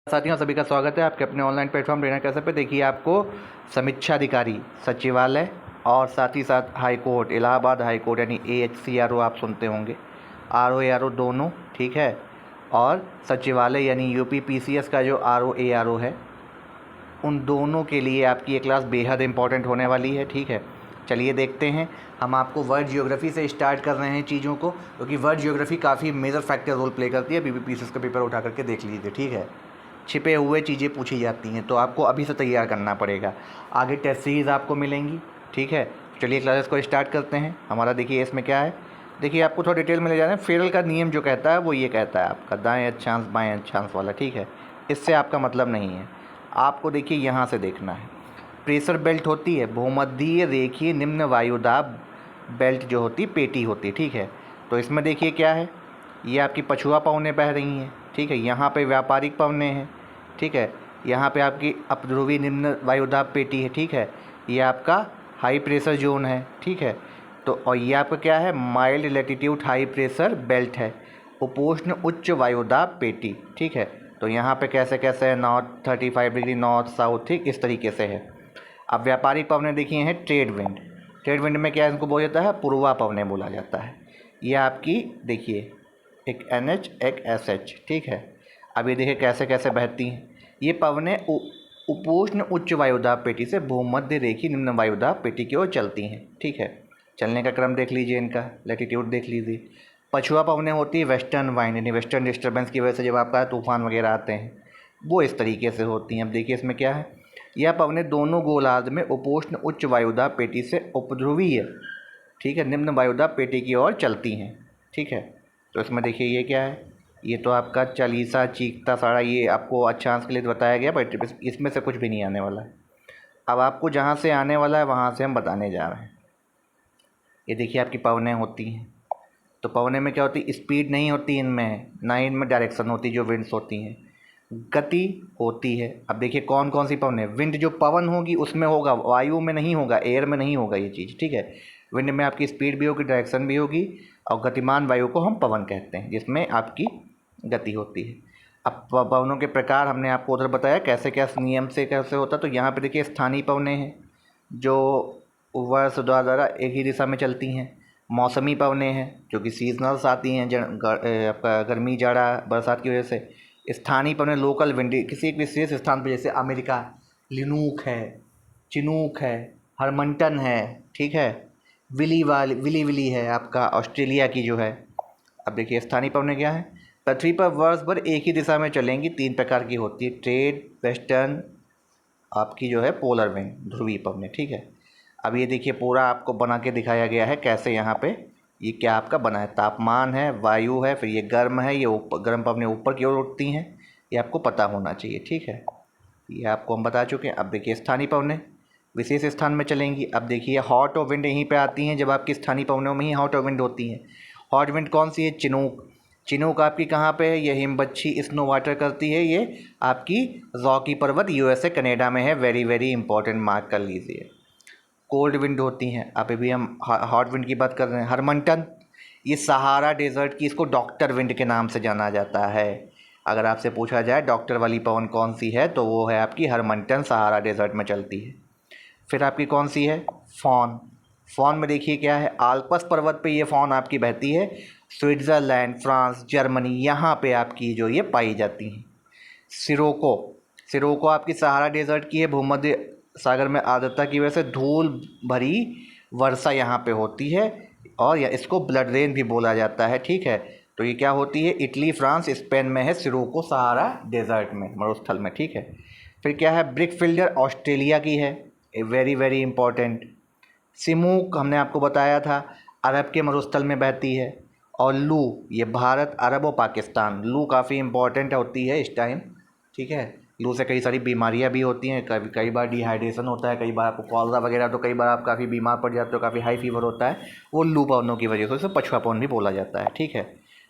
साथियों, सभी का स्वागत है आपके अपने ऑनलाइन प्लेटफॉर्म ट्रेनर कैसे पे। देखिए, आपको समीक्षा अधिकारी सचिवालय और साथ ही साथ high court, Allahabad high court यानी AHCRO आप सुनते होंगे, RO ARO दोनों, ठीक है। और सचिवालय यानी UP PCS का जो RO ARO है, उन दोनों के लिए आपकी ये क्लास बेहद इंपॉर्टेंट होने वाली है, ठीक है। चलिए देखते हैं। हम आपको वर्ल्ड जियोग्राफी से स्टार्ट कर रहे हैं चीज़ों को, क्योंकि वर्ल्ड जियोग्राफी काफ़ी मेजर फैक्टर रोल प्ले करती है। PCS का पेपर उठा करके देख लीजिए, ठीक है। छिपे हुए चीज़ें पूछी जाती हैं, तो आपको अभी से तैयार करना पड़ेगा। आगे टेस्ट सीरीज़ आपको मिलेंगी, ठीक है। चलिए क्लासेस को स्टार्ट करते हैं। हमारा देखिए इसमें क्या है। देखिए, आपको थोड़ा डिटेल में ले जा रहे हैं। फेरल का नियम जो कहता है वो ये कहता है आपका दाएं अक्षांश बाएं अक्षांश वाला, ठीक है। इससे आपका मतलब नहीं है। आपको देखिए यहाँ से देखना है। प्रेशर बेल्ट होती है, भूमध्यीय रेखीय निम्न वायुदाब बेल्ट जो होती पेटी होती है, ठीक है। तो इसमें देखिए क्या है, ये आपकी पछुआ पवनें बह रही हैं, ठीक है। यहाँ पे व्यापारिक पवनें हैं, ठीक है। यहाँ पे आपकी अपध्रुवी निम्न वायुदाब पेटी है, ठीक है। ये आपका हाई प्रेशर जोन है, ठीक है। तो और ये आपका क्या है, mild latitude high pressure belt है, उपोष्ण उच्च वायुदाब पेटी, ठीक है। तो यहाँ पे कैसे कैसे है, नॉर्थ 35 डिग्री नॉर्थ साउथ, ठीक इस तरीके से है। अब व्यापारिक पवनें देखिए हैं ट्रेड विंड। ट्रेड विंड में क्या इनको बोला जाता है, पूर्वा पवनें बोला जाता है। ये आपकी देखिए एक NH एक SH, ठीक है। अब ये देखिए कैसे कैसे बहती हैं। ये पवनें उपोष्ण उच्च वायुदाब पेटी से भूमध्य रेखी निम्न वायुदाब पेटी की ओर चलती हैं, ठीक है। चलने का क्रम देख लीजिए, इनका लैटिट्यूड देख लीजिए। पछुआ पवनें होती है वेस्टर्न वाइंड यानी वेस्टर्न डिस्टर्बेंस की वजह से जब आपका तूफान वगैरह आते हैं, वो इस तरीके से होती हैं। अब देखिए इसमें क्या है, यह पवनें दोनों गोलार्ध में उपोष्ण उच्च वायुदाब पेटी से उपध्रुवीय, ठीक है, निम्न वायुदाब पेटी की ओर चलती हैं, ठीक है। तो इसमें देखिए ये क्या है, ये तो आपका चालीसा चीकता साड़ा, ये आपको अक्षांश के लिए बताया गया, बट इसमें से कुछ भी नहीं आने वाला है। अब आपको जहाँ से आने वाला है वहाँ से हम बताने जा रहे हैं। ये देखिए आपकी पवनें होती हैं। तो पवने में क्या होती है, स्पीड नहीं होती इनमें, ना ही इनमें डायरेक्शन होती जो विंड्स होती हैं, गति होती है। अब देखिए कौन कौन सी पवन है। विंड जो पवन होगी उसमें होगा, वायु में नहीं होगा, एयर में नहीं होगा ये चीज़, ठीक है। विंड में आपकी स्पीड भी होगी, डायरेक्शन भी होगी, और गतिमान वायु को हम पवन कहते हैं, जिसमें आपकी गति होती है। अब पवनों के प्रकार हमने आपको उधर बताया कैसे क्या नियम से कैसे होता। तो यहाँ पे देखिए स्थानीय पवनें हैं जो वर्ष द्वारा एक ही दिशा में चलती हैं। मौसमी पवनें हैं जो कि सीजनल्स आती हैं, आपका गर्मी जाड़ा बरसात की वजह से। स्थानीय पवनें लोकल विंड, किसी एक विशेष स्थान पर, जैसे अमेरिका लिनूक है, चिनूक है, हरमंटन है, ठीक है। विली विली है आपका ऑस्ट्रेलिया की जो है। अब देखिए स्थानीय पवनें क्या है, पृथ्वी पर वर्ष भर एक ही दिशा में चलेंगी, 3 प्रकार की होती है। ट्रेड, वेस्टर्न, आपकी जो है पोलर विंड, ध्रुवीय पवनें, ठीक है। अब ये देखिए पूरा आपको बना के दिखाया गया है कैसे। यहाँ पे ये क्या आपका बना है, तापमान है, वायु है, फिर ये गर्म है, ये ऊपर गर्म पवनें ऊपर की ओर उठती हैं, ये आपको पता होना चाहिए, ठीक है। ये आपको हम बता चुके हैं। अब देखिए स्थानीय पवनें विशेष स्थान में चलेंगी। अब देखिए हॉट और विंड यहीं पे आती हैं, जब आपकी स्थानीय पवनों में ही हॉट और विंड होती हैं। हॉट विंड कौन सी है, चिनूक। चिनूक आपकी कहाँ पे है, ये हिमबच्छी स्नो वाटर करती है, ये आपकी रॉकी पर्वत USA कनाडा में है। वेरी वेरी इंपॉर्टेंट, मार्क कर लीजिए। कोल्ड विंड होती हैं, अभी भी हम हॉट विंड की बात कर रहे हैं। हरमंटन, ये सहारा डेजर्ट की, इसको डॉक्टर विंड के नाम से जाना जाता है। अगर आपसे पूछा जाए डॉक्टर वाली पवन कौन सी है, तो वो है आपकी हरमंटन, सहारा डेजर्ट में चलती है। फिर आपकी कौन सी है, फॉन। फॉन में देखिए क्या है, आल्पस पर्वत पे ये फॉन आपकी बहती है। स्विट्ज़रलैंड, फ्रांस, जर्मनी, यहाँ पे आपकी जो ये पाई जाती हैं। सिरोको, सिरोको आपकी सहारा डेजर्ट की है। भूमध्य सागर में आर्द्रता की वजह से धूल भरी वर्षा यहाँ पे होती है, और या इसको ब्लड रेन भी बोला जाता है, ठीक है। तो ये क्या होती है, इटली, फ्रांस, स्पेन में है सिरोको, सहारा डेजर्ट में, मरुस्थल में, ठीक है। फिर क्या है, ब्रिक फिल्डर ऑस्ट्रेलिया की है, वेरी वेरी इंपॉर्टेंट। सिमूक हमने आपको बताया था, अरब के मरुस्थल में बहती है। और लू, ये भारत, अरब और पाकिस्तान। लू काफ़ी इंपॉर्टेंट होती है इस टाइम, ठीक है। लू से कई सारी बीमारियां भी होती हैं, कई बार डिहाइड्रेशन होता है, कई बार आपको कॉलरा वगैरह, तो कई बार आप काफ़ी बीमार पड़ जाते हो, काफ़ी हाई फीवर होता है, वो लू पवनों की वजह से। उसे पछुआ पवन भी बोला जाता है, ठीक है।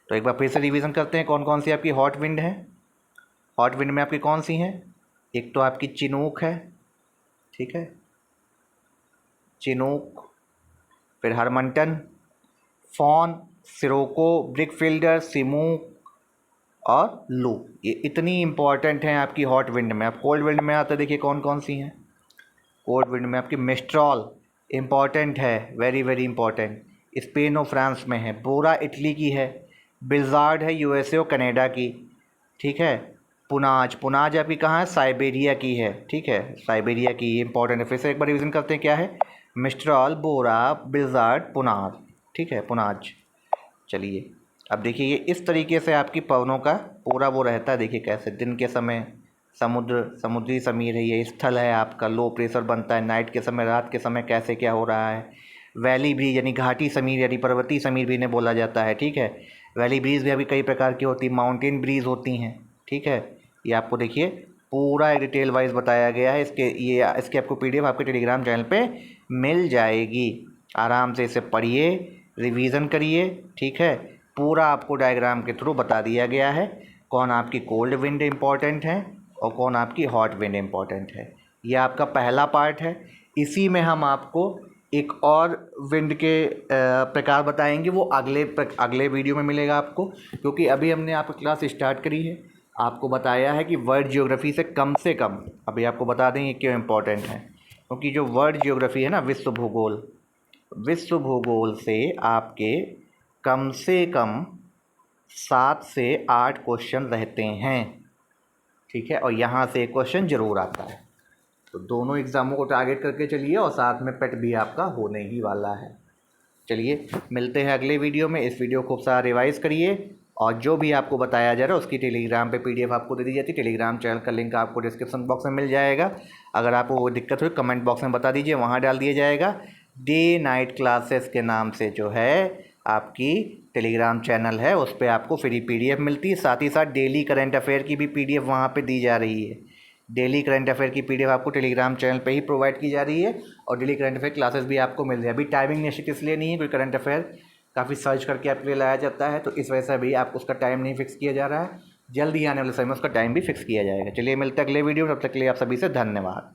तो एक बार फिर से रिवीजन करते हैं कौन कौन सी आपकी हॉट विंड है। हॉट विंड में आपकी कौन सी हैं, एक तो आपकी चिनूक है, ठीक है, चिनूक। फिर हरमंटन, फॉन, सिरोको, ब्रिक फिल्डर, सिमूक, और लू, ये इतनी इंपॉर्टेंट हैं आपकी हॉट विंड में। अब कोल्ड विंड में आते देखिए कौन कौन सी हैं। कोल्ड विंड में आपकी मिस्ट्रॉल इम्पॉर्टेंट है, वेरी वेरी इंपॉर्टेंट, स्पेन और फ्रांस में है। बोरा इटली की है। बिल्जार्ड है यूएसए और कनाडा की, ठीक है। पुनाज, पुनाज आपकी कहाँ है, साइबेरिया की है, ठीक है, साइबेरिया की, इंपॉर्टेंट है। फिर से एक बार रिवीजन करते हैं, क्या है, मिस्ट्रॉल, बोरा, बिल्जार्ड, पुनाज, ठीक है, पुनाज। चलिए अब देखिए ये इस तरीके से आपकी पवनों का पूरा वो रहता है। देखिए कैसे दिन के समय समुद्री समीर है, ये स्थल है आपका, लो प्रेशर बनता है। नाइट के समय, रात के समय कैसे क्या हो रहा है। वैली ब्रीज यानी घाटी समीर यानी पर्वतीय समीर भी इन्हें बोला जाता है, ठीक है। वैली ब्रीज भी अभी कई प्रकार की होती है, माउंटेन ब्रीज होती हैं, ठीक है। ये आपको देखिए पूरा एक डिटेल वाइज बताया गया है। इसके आपको PDF आपके टेलीग्राम चैनल पे मिल जाएगी। आराम से इसे पढ़िए, रिवीजन करिए, ठीक है। पूरा आपको डायग्राम के थ्रू बता दिया गया है कौन आपकी कोल्ड विंड इम्पॉर्टेंट है और कौन आपकी हॉट विंड इम्पॉर्टेंट है। ये आपका पहला पार्ट है। इसी में हम आपको एक और विंड के प्रकार बताएंगे, वो अगले वीडियो में मिलेगा आपको, क्योंकि अभी हमने आपकी क्लास स्टार्ट करी है। आपको बताया है कि वर्ल्ड जियोग्राफी से कम, अभी आपको बता दें ये क्यों इम्पोर्टेंट है। क्योंकि जो वर्ल्ड जियोग्राफी है ना, विश्व भूगोल से आपके कम से कम 7 से 8 क्वेश्चन रहते हैं, ठीक है। और यहाँ से एक क्वेश्चन ज़रूर आता है। तो दोनों एग्ज़ामों को टारगेट करके चलिए, और साथ में पेट भी आपका होने ही वाला है। चलिए मिलते हैं अगले वीडियो में। इस वीडियो को खूब सारा रिवाइज़ करिए, और जो भी आपको बताया जा रहा है उसकी टेलीग्राम पे PDF आपको दे दी जाती है। टेलीग्राम चैनल का लिंक आपको डिस्क्रिप्शन बॉक्स में मिल जाएगा। अगर आपको वो दिक्कत हुई कमेंट बॉक्स में बता दीजिए, वहाँ डाल दिया जाएगा। डे नाइट क्लासेस के नाम से जो है आपकी टेलीग्राम चैनल है, उस पर आपको फ्री PDF मिलती है। साथ ही साथ डेली करंट अफेयर की भी PDF वहाँ पे दी जा रही है। डेली करंट अफेयर की PDF आपको टेलीग्राम चैनल पे ही प्रोवाइड की जा रही है, और डेली करंट अफेयर क्लासेस भी आपको मिल रही है। अभी टाइमिंग निश्चित इसलिए नहीं है, कोई करंट अफेयर काफ़ी सर्च करके आपके लिए लाया जाता है, तो इस वजह से अभी आप उसका टाइम नहीं फिक्स किया जा रहा है। जल्द ही आने वाले समय में उसका टाइम भी फिक्स किया जाएगा। चलिए मिलते हैं अगले वीडियो में, तब तक के लिए आप सभी से धन्यवाद।